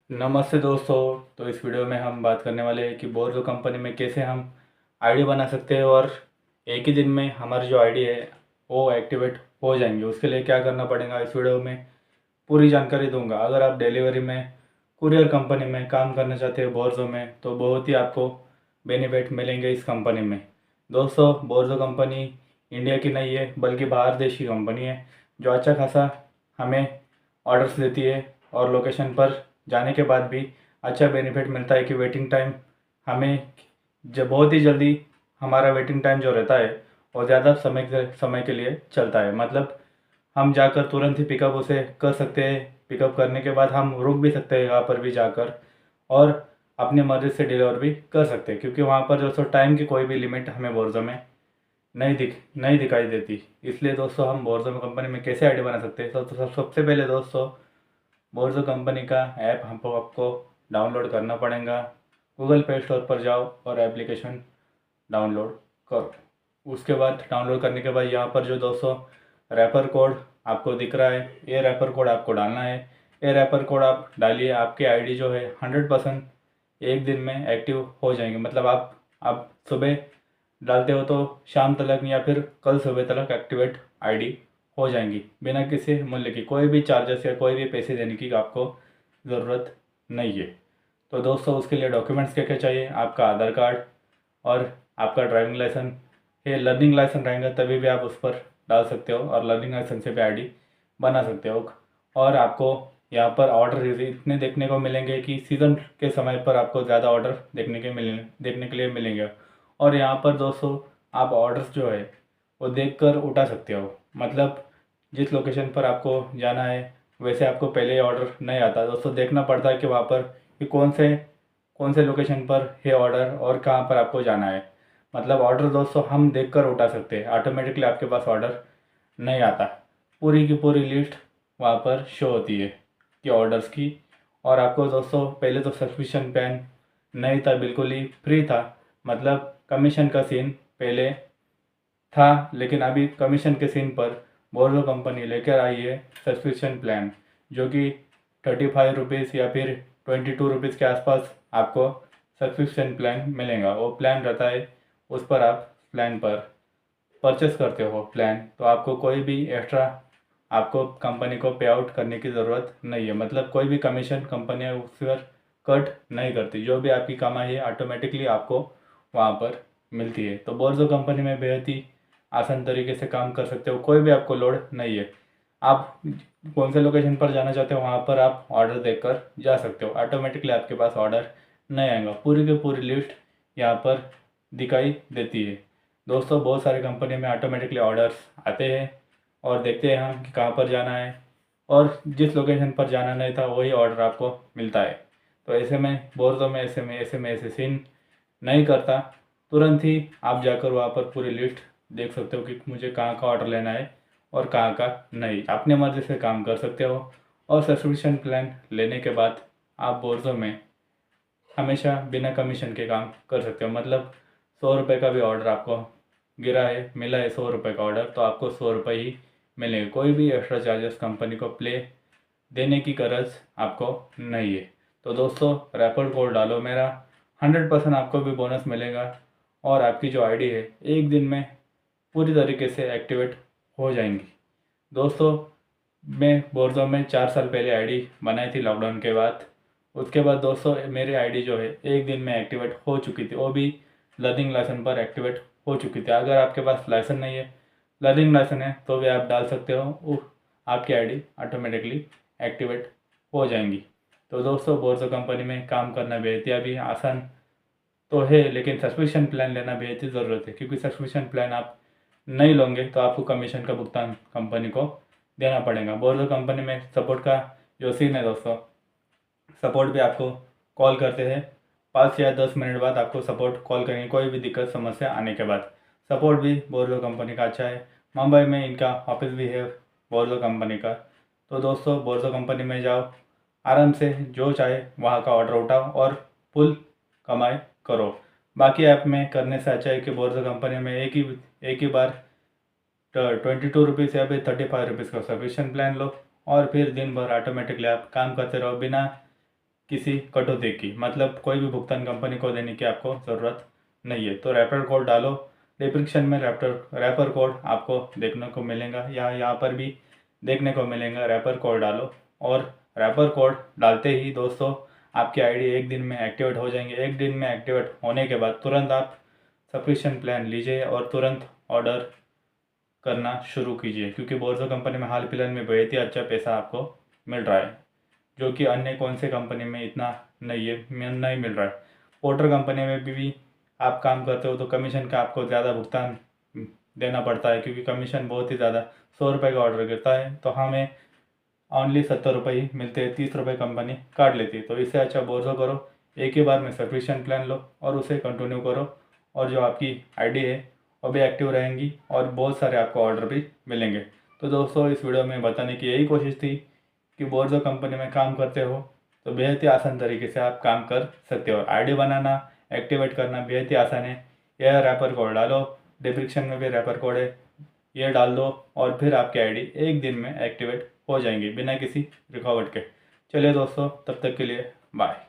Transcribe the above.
नमस्ते दोस्तों। तो इस वीडियो में हम बात करने वाले हैं कि बोरज़ो कंपनी में कैसे हम आईडी बना सकते हैं और एक ही दिन में हमारी जो आईडी है वो एक्टिवेट हो जाएंगे। उसके लिए क्या करना पड़ेगा इस वीडियो में पूरी जानकारी दूंगा। अगर आप डिलीवरी में कुरियर कंपनी में काम करना चाहते हैं बोरज़ो में, तो बहुत ही आपको बेनिफिट मिलेंगे इस कंपनी में। दोस्तों, बोरज़ो कंपनी इंडिया की नहीं है बल्कि बाहर देश की कंपनी है, जो अच्छा खासा हमें ऑर्डर्स देती है और लोकेशन पर जाने के बाद भी अच्छा बेनिफिट मिलता है कि वेटिंग टाइम हमें जब बहुत ही जल्दी हमारा वेटिंग टाइम जो रहता है वो ज़्यादा समय के लिए चलता है। मतलब हम जाकर तुरंत ही पिकअप उसे कर सकते हैं। पिकअप करने के बाद हम रुक भी सकते हैं वहाँ पर भी जाकर, और अपनी मर्ज़ी से डिलीवर भी कर सकते हैं, क्योंकि वहाँ पर जो सो टाइम की कोई भी लिमिट हमें बोर्ज़ो में नहीं दिखाई देती। इसलिए दोस्तों, हम बोर्ज़ो में कंपनी में कैसे आईडी बना सकते हैं। तो सबसे पहले दोस्तों, बोर्ज़ो कंपनी का ऐप हमको आपको डाउनलोड करना पड़ेगा। गूगल प्ले स्टोर पर जाओ और एप्लीकेशन डाउनलोड करो। उसके बाद डाउनलोड करने के बाद यहाँ पर जो दोस्तों रेफर कोड आपको दिख रहा है, ये रेफर कोड आपको डालना है। ये रेफर कोड आप डालिए, आपकी आईडी जो है 100% एक दिन में एक्टिव हो जाएंगे। मतलब आप सुबह डालते हो तो शाम तक या फिर कल सुबह तक एक्टिवेट आईडी हो जाएंगी, बिना किसी मूल्य की, कोई भी चार्जेस या कोई भी पैसे देने की आपको ज़रूरत नहीं है। तो दोस्तों, उसके लिए डॉक्यूमेंट्स क्या क्या चाहिए? आपका आधार कार्ड और आपका ड्राइविंग लाइसेंस। ये लर्निंग लाइसेंस रहेगा तभी भी आप उस पर डाल सकते हो, और लर्निंग लाइसेंस से भी आईडी बना सकते हो। और आपको यहाँ पर ऑर्डर इतने देखने को मिलेंगे कि सीज़न के समय पर आपको ज़्यादा ऑर्डर देखने के लिए मिलेंगे। और यहाँ पर दोस्तों, आप ऑर्डर्स जो है वो देखकर उठा सकते हो। मतलब जिस लोकेशन पर आपको जाना है वैसे आपको पहले ही ऑर्डर नहीं आता दोस्तों, देखना पड़ता है कि वहाँ पर कि कौन से लोकेशन पर है ऑर्डर और कहाँ पर आपको जाना है। मतलब ऑर्डर दोस्तों हम देखकर उठा सकते हैं, ऑटोमेटिकली आपके पास ऑर्डर नहीं आता। पूरी की पूरी लिस्ट वहाँ पर शो होती है कि ऑर्डर्स की। और आपको दोस्तों पहले तो सब्सक्रिप्शन प्लान नहीं था, बिल्कुल ही फ्री था। मतलब कमीशन का सीन पहले था, लेकिन अभी कमीशन के सीन पर बोर्जो कंपनी लेकर आई है सब्सक्रिप्शन प्लान, जो कि 35 रुपीज़ या फिर 22 रुपीज़ के आसपास आपको सब्सक्रिप्शन प्लान मिलेगा। वो प्लान रहता है, उस पर आप प्लान पर परचेस करते हो प्लान, तो आपको कोई भी एक्स्ट्रा आपको कंपनी को पे आउट करने की ज़रूरत नहीं है। मतलब कोई भी कमीशन कंपनियाँ उस पर कट नहीं करती, जो भी आपकी कमाई है ऑटोमेटिकली आपको वहाँ पर मिलती है। तो बोर्जो कंपनी में बेहद ही आसान तरीके से काम कर सकते हो, कोई भी आपको लोड नहीं है। आप कौन से लोकेशन पर जाना चाहते हो वहाँ पर आप ऑर्डर देकर जा सकते हो, ऑटोमेटिकली आपके पास ऑर्डर नहीं आएगा। पूरी की पूरी लिस्ट यहाँ पर दिखाई देती है। दोस्तों, बहुत सारी कंपनी में ऑटोमेटिकली ऑर्डर्स आते हैं और देखते हैं हम कि कहाँ पर जाना है, और जिस लोकेशन पर जाना नहीं था वही ऑर्डर आपको मिलता है। तो ऐसे में बोर्जो में ऐसे सीन नहीं करता। तुरंत ही आप जाकर वहाँ पर पूरी लिस्ट देख सकते हो कि मुझे कहाँ का ऑर्डर लेना है और कहाँ का नहीं। अपने मर्ज़ी से काम कर सकते हो। और सब्सक्रिप्शन प्लान लेने के बाद आप बोर्जो में हमेशा बिना कमीशन के काम कर सकते हो। मतलब 100 रुपये का भी ऑर्डर आपको मिला है 100 रुपये का ऑर्डर, तो आपको 100 रुपये ही मिलेंगे। कोई भी एक्स्ट्रा चार्जेस कंपनी को देने की गरज आपको नहीं है। तो दोस्तों, रेफर कोड डालो मेरा, 100% आपको भी बोनस मिलेगा, और आपकी जो आईडी है एक दिन में पूरी तरीके से एक्टिवेट हो जाएंगी। दोस्तों, मैं बोर्जो में 4 साल पहले आईडी बनाई थी लॉकडाउन के बाद। उसके बाद दोस्तों मेरी आईडी जो है एक दिन में एक्टिवेट हो चुकी थी, वो भी लर्निंग लाइसेंस पर एक्टिवेट हो चुकी थी। अगर आपके पास लाइसेंस नहीं है, लर्निंग लाइसेंस है, तो भी आप डाल सकते हो, आपकी आईडी ऑटोमेटिकली एक्टिवेट हो जाएंगी। तो दोस्तों, बोर्जो कंपनी में काम करना बेहद ही अभी आसान तो है, लेकिन सब्सक्रिप्शन प्लान लेना बेहद ही ज़रूरत है, क्योंकि सब्सक्रिप्शन प्लान आप नहीं लोगे तो आपको कमीशन का भुगतान कंपनी को देना पड़ेगा। बोर्जो कंपनी में सपोर्ट का जो सीन है दोस्तों, सपोर्ट भी आपको कॉल करते हैं। 5 या 10 मिनट बाद आपको सपोर्ट कॉल करेंगे, कोई भी दिक्कत समस्या आने के बाद। सपोर्ट भी बोर्जो कंपनी का अच्छा है। मुंबई में इनका ऑफिस भी है बोर्जो कंपनी का। तो दोस्तों, बोर्जो कंपनी में जाओ, आराम से जो चाहे वहाँ का ऑर्डर उठाओ और फुल कमाई करो। बाकी ऐप में करने से अच्छा है कि बोर्जो कंपनी में एक ही बार 22 रुपीज़ या फिर 35 रुपीज़ का सब्सक्रिप्शन प्लान लो, और फिर दिन भर ऑटोमेटिकली आप काम करते रहो, बिना किसी कटौती की, मतलब कोई भी भुगतान कंपनी को देने की आपको ज़रूरत नहीं है। तो रेफरल कोड डालो, डिस्क्रिप्शन में रेफर कोड आपको देखने को मिलेगा या यहाँ पर भी देखने को मिलेगा। रेफर कोड डालो और रेफर कोड डालते ही दोस्तों आपकी आईडी एक दिन में एक्टिवेट हो जाएंगे। एक दिन में एक्टिवेट होने के बाद तुरंत आप सब्सक्रिप्शन प्लान लीजिए और तुरंत ऑर्डर करना शुरू कीजिए, क्योंकि बोर्जो कंपनी में हाल फिलहाल में बहुत ही अच्छा पैसा आपको मिल रहा है, जो कि अन्य कौन से कंपनी में इतना नहीं मिल रहा है। पोर्टर कंपनी में भी आप काम करते हो तो कमीशन का आपको ज़्यादा भुगतान देना पड़ता है, क्योंकि कमीशन बहुत ही ज़्यादा 100 रुपये का ऑर्डर गिरता है तो हमें ओनली 70 रुपये ही मिलते हैं, 30 रुपये कंपनी काट लेती है। तो इससे अच्छा बोर्जो करो, एक ही बार में सब्सक्रिप्शन प्लान लो और उसे कंटिन्यू करो, और जो आपकी आईडी है वो भी एक्टिव रहेंगी और बहुत सारे आपको ऑर्डर भी मिलेंगे। तो दोस्तों इस वीडियो में बताने की यही कोशिश थी कि बोर्जो कंपनी में काम करते हो तो बेहद ही आसान तरीके से आप काम कर सकते हो। आईडी बनाना, एक्टिवेट करना बेहद ही आसान है। यह रैपर कोड डालो, डिस्क्रिप्शन में भी रैपर कोड है, ये डाल दो और फिर आपकी आईडी एक दिन में एक्टिवेट हो जाएंगी बिना किसी रुकावट के। चलिए दोस्तों, तब तक के लिए बाय।